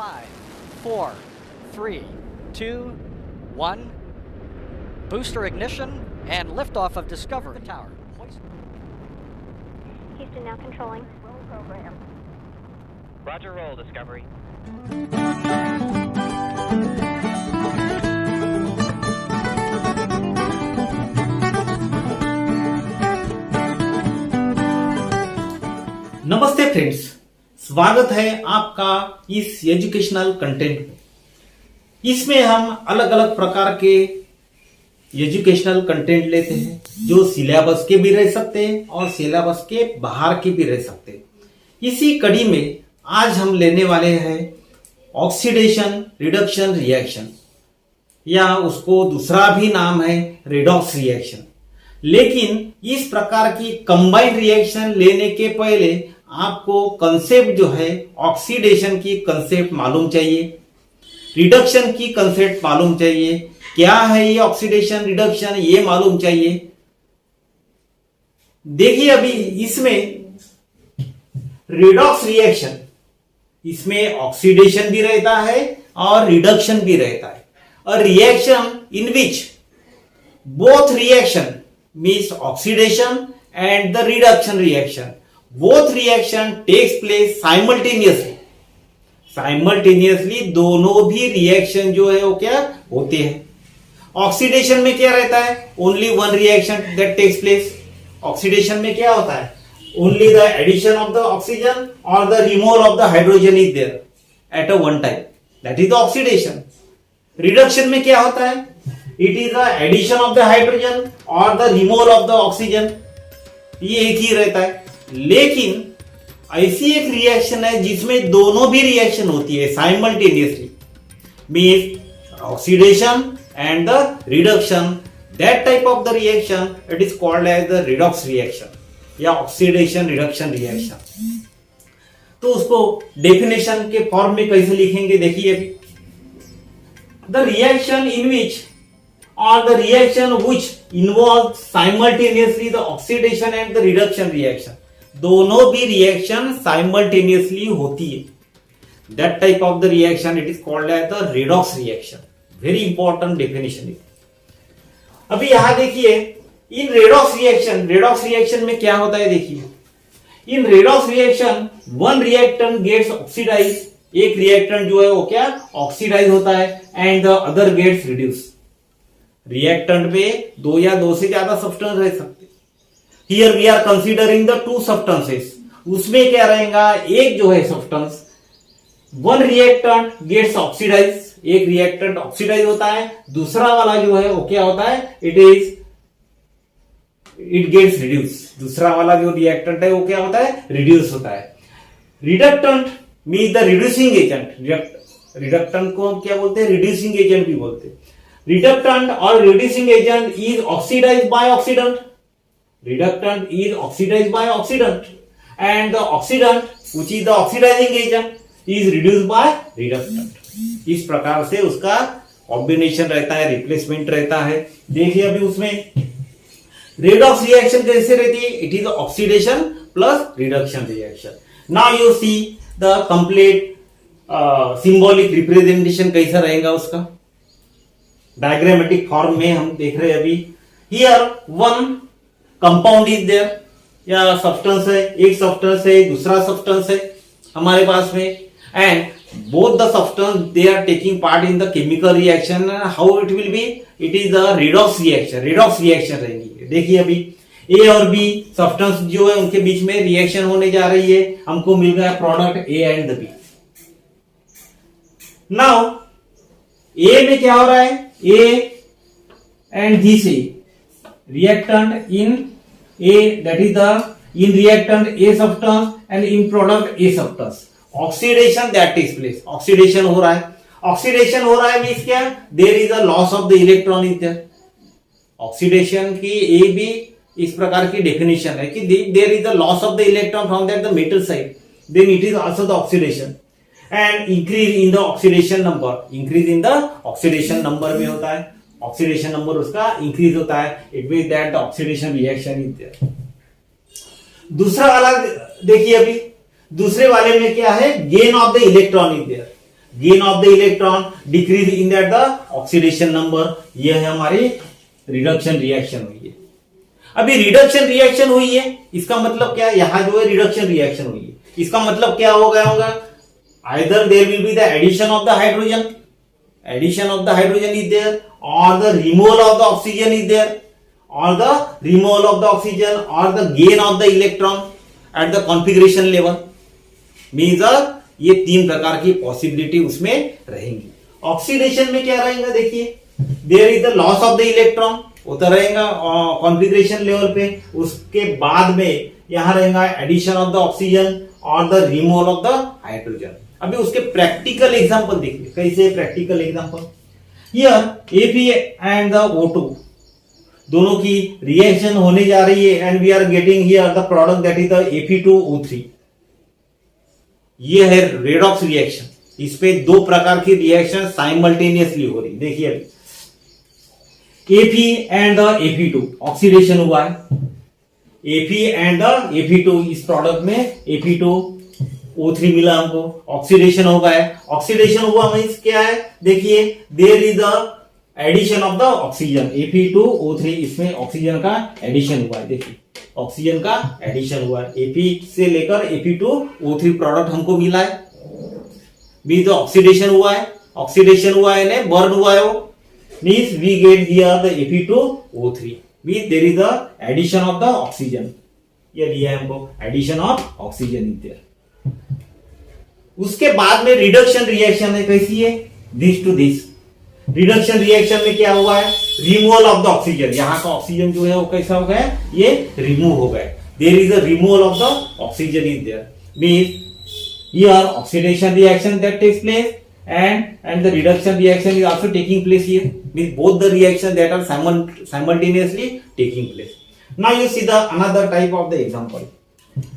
5, 4, 3, 2, 1. Booster ignition and liftoff of Discovery Tower. Houston now controlling. Roll program. Roger, roll, Discovery. नमस्ते friends, स्वागत है आपका इस educational content में। इसमें हम अलग अलग प्रकार के एजुकेशनल कंटेंट लेते हैं जो सिलेबस के भी रह सकते हैं और सिलेबस के बाहर के भी रह सकते हैं। इसी कड़ी में आज हम लेने वाले हैं ऑक्सीडेशन रिडक्शन रिएक्शन, या उसको दूसरा भी नाम है रेडॉक्स रिएक्शन। लेकिन इस प्रकार की कंबाइंड रिएक्शन लेने के पहले आपको कंसेप्ट जो है ऑक्सीडेशन की कंसेप्ट मालूम चाहिए, रिडक्शन की कंसेप्ट मालूम चाहिए, क्या है ये ऑक्सीडेशन रिडक्शन ये मालूम चाहिए। देखिए अभी इसमें रेडॉक्स रिएक्शन, इसमें ऑक्सीडेशन भी रहता है और रिडक्शन भी रहता है। A reaction in which both reaction means oxidation and the reduction reaction, both reaction takes place simultaneously। दोनों भी रिएक्शन जो है वो क्या होते हैं। ऑक्सीडेशन में क्या रहता है? Only one reaction that takes place. Oxidation में क्या होता है? Only the addition of the oxygen और the removal of the hydrogen is there at a one time, that is the oxidation. Reduction में क्या होता है? It is the addition of the hydrogen or the removal of the oxygen, ये एक ही रहता है। लेकिन ऐसी एक रिएक्शन है जिसमें दोनों भी रिएक्शन होती है simultaneously, means oxidation and the reduction. That type of the reaction it is called as the redox reaction या ऑक्सीडेशन रिडक्शन रिएक्शन। तो उसको डेफिनेशन के फॉर्म में कैसे लिखेंगे देखिए अभी। The reaction in which or the reaction which involves simultaneously the oxidation and the reduction reaction, दोनों भी रिएक्शन simultaneously होती है। That type of the reaction it is called as the redox reaction। Very important definition है। अभी यहां देखिए इन redox reaction में क्या होता है देखिए। इन redox reaction one reactant gets oxidized, एक reactant जो है वो क्या ऑक्सीडाइज होता है, and the other gets reduced। Reactant में दो या दो से ज्यादा सब्सटेंस रह सकते। Here we are considering the two substances. उसमें क्या रहेगा? एक जो है substance, one reactant gets oxidize, एक रिएक्टेंट ऑक्सीडाइज होता है, दूसरा वाला जो है वो क्या होता है? It gets reduce. दूसरा वाला जो रिएक्टेंट है वो क्या होता है? रिड्यूस होता है। Reductant means the reducing agent. Reductant को हम क्या बोलते हैं? रिड्यूसिंग एजेंट भी बोलते हैं। Reductant or reducing agent is oxidized by oxidant. Reductant is oxidized by oxidant, and the oxidant, which is the oxidizing agent, is reduced by reductant। इस प्रकार से उसका कॉम्बिनेशन रहता है, रिप्लेसमेंट रहता है। देखिए अभी उसमें रेडॉक्स रिएक्शन कैसे रहती है? It is oxidation plus reduction reaction. Now you see the complete symbolic representation कैसा रहेगा उसका। डायग्रामेटिक फॉर्म में हम देख रहे हैं अभी। Here one compound is there, या सब्सटेंस है, एक सब्सटेंस है, दूसरा सब्सटेंस है हमारे पास में, and both the substance they are taking part in the chemical reaction. How it will be? It is the redox reaction. Redox reaction रहेगी। देखिए अभी ए और बी सब्सटेंस जो है उनके बीच में रिएक्शन होने जा रही है, हमको मिल गया product A and the B. Now A में क्या हो रहा है? A and this A reactant in A, that is the in reactant A substance and in product A substance, oxidation that takes place। oxidation हो रहा है। oxidation हो रहा है means क्या? there is a loss of the electron is there। oxidation की A भी इस प्रकार की डेफिनेशन है कि there is a loss of the electron from that the metal side, then it is also the oxidation and increase in the oxidation number। increase in the oxidation number में होता है, oxidation number उसका increase होता है। It means that the oxidation reaction is there. दूसरा वाला देखिए अभी, दूसरे वाले में क्या है? Gain of the electron is there. Gain of the electron, decrease in that the oxidation number. यह है हमारी रिडक्शन रिएक्शन हुई है। अभी रिडक्शन रिएक्शन हुई है, इसका मतलब क्या है, यहां जो है रिडक्शन रिएक्शन हुई है, इसका मतलब क्या हो गया होगा, either there will be the addition of the hydrogen, addition of the hydrogen is there, or the removal of the oxygen is there, or the removal of the oxygen, or the gain of the electron at the configuration level। means ये तीन प्रकार की possibility उसमें रहेंगी। Oxidation में क्या रहेगा, देखिए there is the loss of the electron, वो तो रहेगा कॉन्फिगरेशन लेवल पे। उसके बाद में यहां रहेगा एडिशन ऑफ द ऑक्सीजन और the removal of the hydrogen. अभी उसके प्रैक्टिकल एग्जांपल देखिए, कैसे practical example. Here Fe and the O2 दोनों की रिएक्शन होने जा रही है, and we are getting here the product that is the Fe2O3। ये है रेडॉक्स रिएक्शन, इस पे दो प्रकार की रिएक्शन साइमल्टेनियसली हो रही। देखिए Fe and the Fe2 oxidation हुआ है, Fe एंड द Fe2, इस प्रोडक्ट में Fe2O3 मिला हमको, ऑक्सीडेशन हो गया है। ऑक्सीडेशन हुआ मींस क्या है, देखिए there is the addition of the oxygen, Fe2O3, इसमें ऑक्सीजन का एडिशन हुआ है। देखिए ऑक्सीजन का एडिशन हुआ है, Fe से लेकर Fe2O3 प्रोडक्ट हमको मिला है, मींस ऑक्सीडेशन हुआ है, ऑक्सीडेशन हुआ है ने बर्न हुआ है, वो means we get here the Fe2O3, means there is the addition of the oxygen. ये लिया है हमको, addition of oxygen is there. उसके बाद में रिडक्शन रिएक्शन है, कैसी है, this to this. Reduction reaction में क्या हुआ है, रिमूवल ऑफ द ऑक्सीजन, यहां का ऑक्सीजन जो है वो कैसा हो गया, ये रिमूव हो गया। There is a removal of the oxygen is there, means here oxidation reaction that takes place and the reduction reaction is also taking place here, means both the reaction that are simultaneously taking place. Now you see the another type of the example,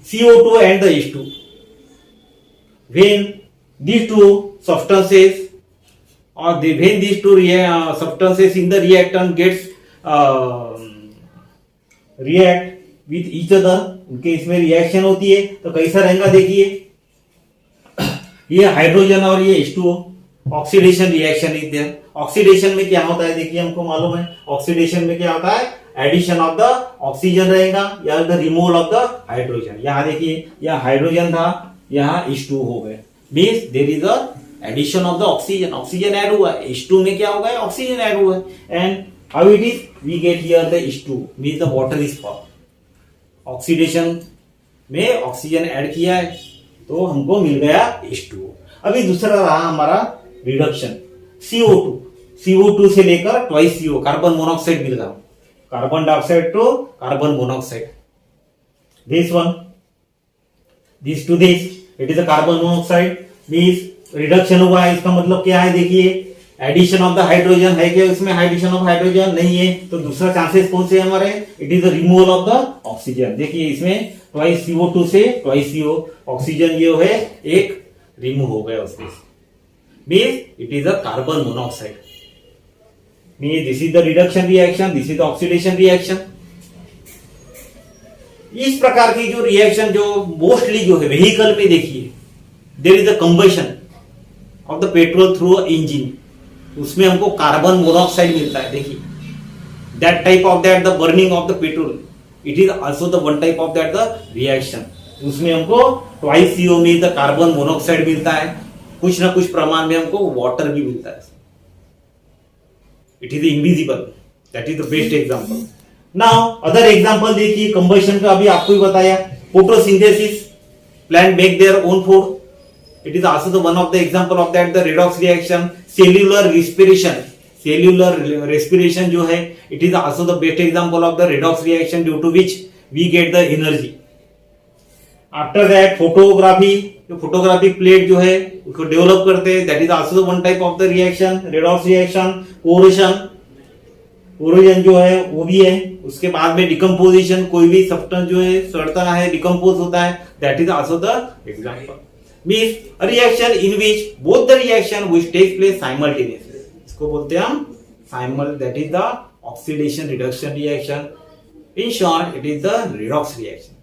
CO2 and the H2. When these two substances or when these two substances in the reactant gets react with each other, उनके इसमें reaction होती है, तो कैसा रहेगा, देखिए ये hydrogen और ये H2O, oxidation reaction is there. Oxidation में क्या होता है, देखिए हमको मालूम है ऑक्सीडेशन में क्या होता है, एडिशन ऑफ द ऑक्सीजन रहेगा या the removal of the hydrogen. यहाँ देखिए यहाँ हाइड्रोजन था, यहाँ H2O हो गए, means there is a addition of the oxygen, oxygen add हुआ है, H2 में क्या हो गया, ऑक्सीजन ऐड हुआ है, and how it is, we get here the H2, means the water is form. ऑक्सीडेशन में ऑक्सीजन ऐड किया है तो हमको मिल गया H2O। अभी दूसरा रहा हमारा रिडक्शन, CO2 से लेकर ट्वाइस CO, कार्बन मोनोऑक्साइड मिल गया, carbon dioxide to carbon monoxide, this one, this to this, it is a carbon monoxide, means reduction हुआ है। इसका मतलब क्या है, देखिए एडिशन ऑफ द हाइड्रोजन है क्या, इसमें एडिशन ऑफ हाइड्रोजन नहीं है, तो दूसरा चांसेस कौन से हमारे, it is the removal of the oxygen. देखिए इसमें ट्वाइस CO2 से ट्वाइस CO, ऑक्सीजन ये है एक रिमूव हो गया उसमें, means it is a carbon monoxide, means this is the reduction reaction, this is the oxidation reaction. इस प्रकार की जो रिएक्शन जो मोस्टली जो है व्हीकल में देखिए, there is a combustion of the petrol through a engine, उसमें हमको कार्बन मोनोऑक्साइड मिलता है। देखिए that type of that the burning of the petrol, it is also the one type of that the reaction, उसमें हमको twice CO में the carbon monoxide मिलता है, कुछ ना कुछ प्रमाण में हमको वाटर भी मिलता है, it is invisible, that is the best example. Now other example देखिए, कंबशन का अभी आपको ही बताया, photosynthesis, plant make their own food, it is also the one of the example of that the redox reaction। cellular respiration जो है, it is also the best example of the redox reaction due to which we get the energy। after that photography, जो photographic plate जो है उसको develop करते हैं, that is also the one type of the reaction redox reaction। Corrosion जो है वो भी है। उसके बाद में डिकम्पोजिशन, कोई भी सब्सटेंस जो है सड़ता है, डिकम्पोज होता है, that is also the example। means a reaction in which both the reaction which takes place simultaneously, इसको बोलते हैं हम that is the oxidation reduction reaction, in short it is the redox reaction।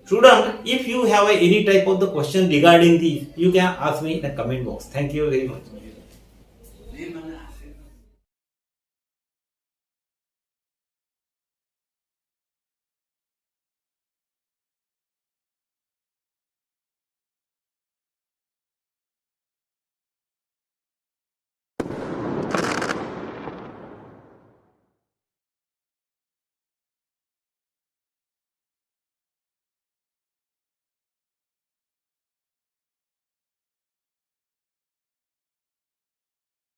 Student, if you have any type of the question regarding this, you can ask me in the comment box. Thank you very much.